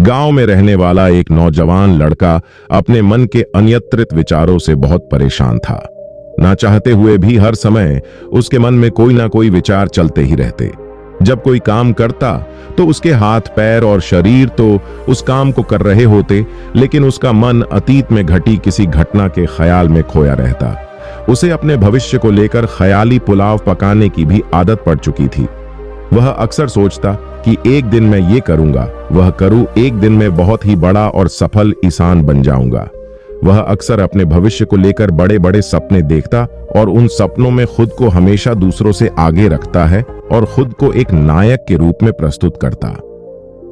गांव में रहने वाला एक नौजवान लड़का अपने मन के अनियंत्रित विचारों से बहुत परेशान था। ना चाहते हुए भी हर समय उसके मन में कोई ना कोई विचार चलते ही रहते। जब कोई काम करता तो उसके हाथ पैर और शरीर तो उस काम को कर रहे होते, लेकिन उसका मन अतीत में घटी किसी घटना के ख्याल में खोया रहता। उसे अपने भविष्य को लेकर ख्याली पुलाव पकाने की भी आदत पड़ चुकी थी। वह अक्सर सोचता कि एक दिन मैं ये करूंगा, वह करूं, एक दिन मैं बहुत ही बड़ा और सफल इंसान बन जाऊंगा। वह अक्सर अपने भविष्य को लेकर बड़े बड़े सपने देखता और उन सपनों में खुद को हमेशा दूसरों से आगे रखता है और खुद को एक नायक के रूप में प्रस्तुत करता।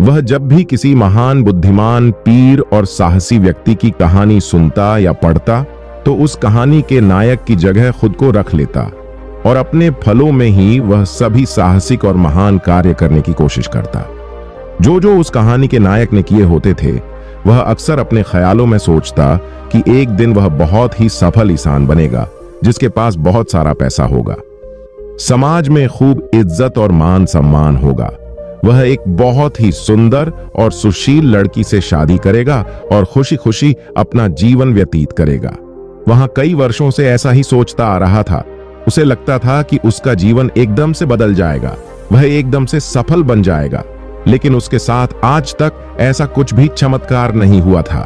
वह जब भी किसी महान, बुद्धिमान, पीर और साहसी व्यक्ति की कहानी सुनता या पढ़ता तो उस कहानी के नायक की जगह खुद को रख लेता और अपने फलों में ही वह सभी साहसिक और महान कार्य करने की कोशिश करता। जो जो उस कहानी के नायक ने किए होते थे, वह अक्सर अपने ख्यालों में सोचता कि एक दिन वह बहुत ही सफल इंसान बनेगा, जिसके पास बहुत सारा पैसा होगा, समाज में खूब इज्जत और मान सम्मान होगा। वह एक बहुत ही सुंदर और सुशील लड़की से शादी करेगा और खुशी खुशी अपना जीवन व्यतीत करेगा। वहां कई वर्षों से ऐसा ही सोचता आ रहा था। उसे लगता था कि उसका जीवन एकदम से बदल जाएगा, वह एकदम से सफल बन जाएगा, लेकिन उसके साथ आज तक ऐसा कुछ भी चमत्कार नहीं हुआ था,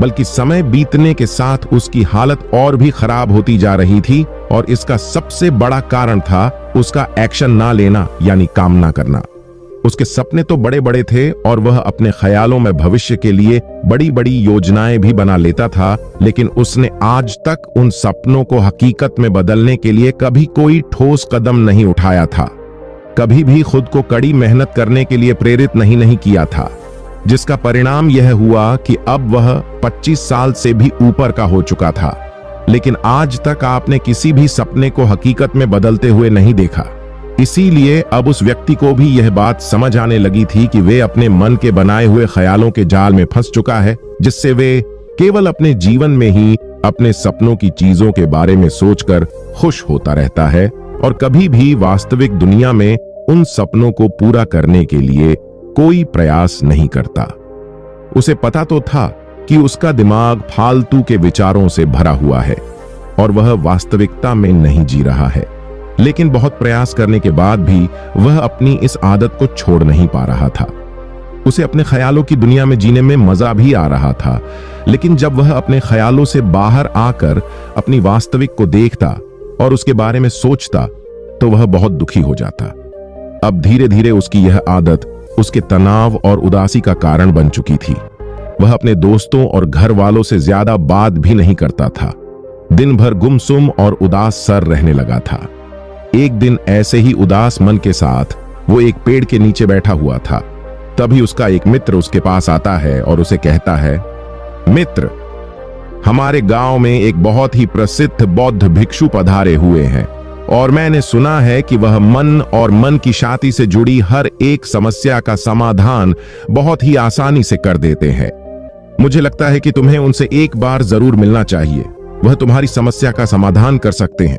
बल्कि समय बीतने के साथ उसकी हालत और भी खराब होती जा रही थी। और इसका सबसे बड़ा कारण था उसका एक्शन ना लेना, यानी काम ना करना। उसके सपने तो बड़े बड़े थे और वह अपने ख्यालों में भविष्य के लिए बड़ी बड़ी योजनाएं भी बना लेता था, लेकिन उसने आज तक उन सपनों को हकीकत में बदलने के लिए कभी कोई ठोस कदम नहीं उठाया था। कभी भी खुद को कड़ी मेहनत करने के लिए प्रेरित नहीं किया था, जिसका परिणाम यह हुआ कि अब वह 25 साल से भी ऊपर का हो चुका था, लेकिन आज तक आपने किसी भी सपने को हकीकत में बदलते हुए नहीं देखा। इसीलिए अब उस व्यक्ति को भी यह बात समझ आने लगी थी कि वे अपने मन के बनाए हुए ख्यालों के जाल में फंस चुका है, जिससे वे केवल अपने जीवन में ही अपने सपनों की चीजों के बारे में सोचकर खुश होता रहता है और कभी भी वास्तविक दुनिया में उन सपनों को पूरा करने के लिए कोई प्रयास नहीं करता। उसे पता तो था कि उसका दिमाग फालतू के विचारों से भरा हुआ है और वह वास्तविकता में नहीं जी रहा है, लेकिन बहुत प्रयास करने के बाद भी वह अपनी इस आदत को छोड़ नहीं पा रहा था। उसे अपने ख्यालों की दुनिया में जीने में मजा भी आ रहा था, लेकिन जब वह अपने ख्यालों से बाहर आकर अपनी वास्तविक को देखता और उसके बारे में सोचता तो वह बहुत दुखी हो जाता। अब धीरे धीरे उसकी यह आदत उसके तनाव और उदासी का कारण बन चुकी थी। वह अपने दोस्तों और घर वालों से ज्यादा बात भी नहीं करता था। दिन भर गुमसुम और उदास सर रहने लगा था। एक दिन ऐसे ही उदास मन के साथ वो एक पेड़ के नीचे बैठा हुआ था। तभी उसका एक मित्र उसके पास आता है और उसे कहता है, मित्र, हमारे गांव में एक बहुत ही प्रसिद्ध बौद्ध भिक्षु पधारे हुए हैं और मैंने सुना है कि वह मन और मन की शांति से जुड़ी हर एक समस्या का समाधान बहुत ही आसानी से कर देते हैं। मुझे लगता है कि तुम्हें उनसे एक बार जरूर मिलना चाहिए, वह तुम्हारी समस्या का समाधान कर सकते हैं।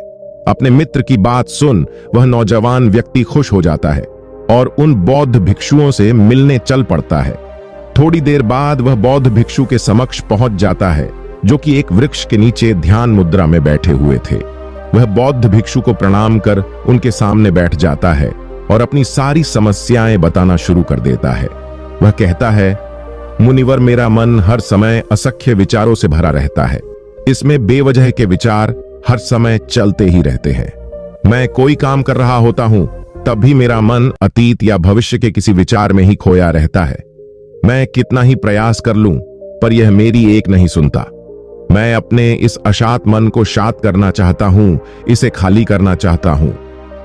अपने मित्र की बात सुन वह नौजवान व्यक्ति खुश हो जाता है और उन बौद्ध भिक्षुओं से मिलने चल पड़ता है। थोड़ी देर बाद वह बौद्ध भिक्षु के समक्ष पहुंच जाता है, जो कि एक वृक्ष के नीचे ध्यान मुद्रा में बैठे हुए थे। वह बौद्ध भिक्षु को प्रणाम कर उनके सामने बैठ जाता है और अपनी सारी समस्याएं बताना शुरू कर देता है। वह कहता है, मुनिवर, मेरा मन हर समय असंख्य विचारों से भरा रहता है। इसमें बेवजह के विचार हर समय चलते ही रहते हैं। मैं कोई काम कर रहा होता हूं तब भी मेरा मन अतीत या भविष्य के किसी विचार में ही खोया रहता है। मैं कितना ही प्रयास कर लूं पर यह मेरी एक नहीं सुनता। मैं अपने इस अशांत मन को शांत करना चाहता हूं, इसे खाली करना चाहता हूं,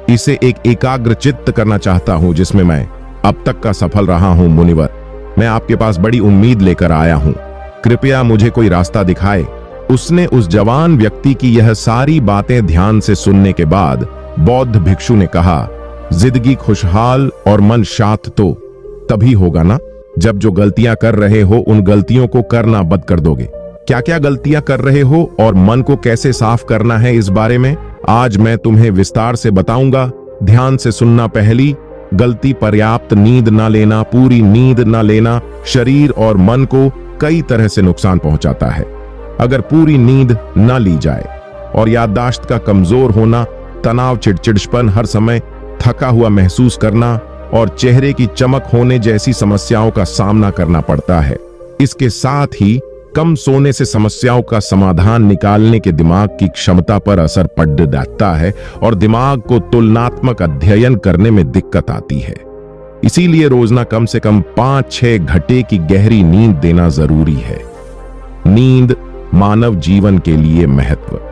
इसे एक एकाग्र चित्त करना चाहता हूं जिसमें मैं अब तक का सफल रहा हूं। मुनिवर, मैं आपके पास बड़ी उम्मीद लेकर आया हूं, कृपया मुझे कोई रास्ता दिखाए। उसने उस जवान व्यक्ति की यह सारी बातें ध्यान से सुनने के बाद बौद्ध भिक्षु ने कहा, जिंदगी खुशहाल और मन शांत तो तभी होगा ना जब जो गलतियां कर रहे हो उन गलतियों को करना बंद कर दोगे। क्या क्या गलतियां कर रहे हो और मन को कैसे साफ करना है, इस बारे में आज मैं तुम्हें विस्तार से बताऊंगा। ध्यान से सुनना। पहली, गलती पर्याप्त नींद न लेना, पूरी नींद न लेना शरीर और मन को कई तरह से नुकसान पहुंचाता है। अगर पूरी नींद न ली जाए और याददाश्त का कमजोर होना, तनाव, चिड़चिड़पन, हर समय थका हुआ महसूस करना और चेहरे की चमक होने जैसी समस्याओं का सामना करना पड़ता है। इसके साथ ही कम सोने से समस्याओं का समाधान निकालने के दिमाग की क्षमता पर असर पड़ जाता है और दिमाग को तुलनात्मक अध्ययन करने में दिक्कत आती है। इसीलिए रोजाना कम से कम 5-6 घंटे की गहरी नींद देना जरूरी है। नींद मानव जीवन के लिए महत्व।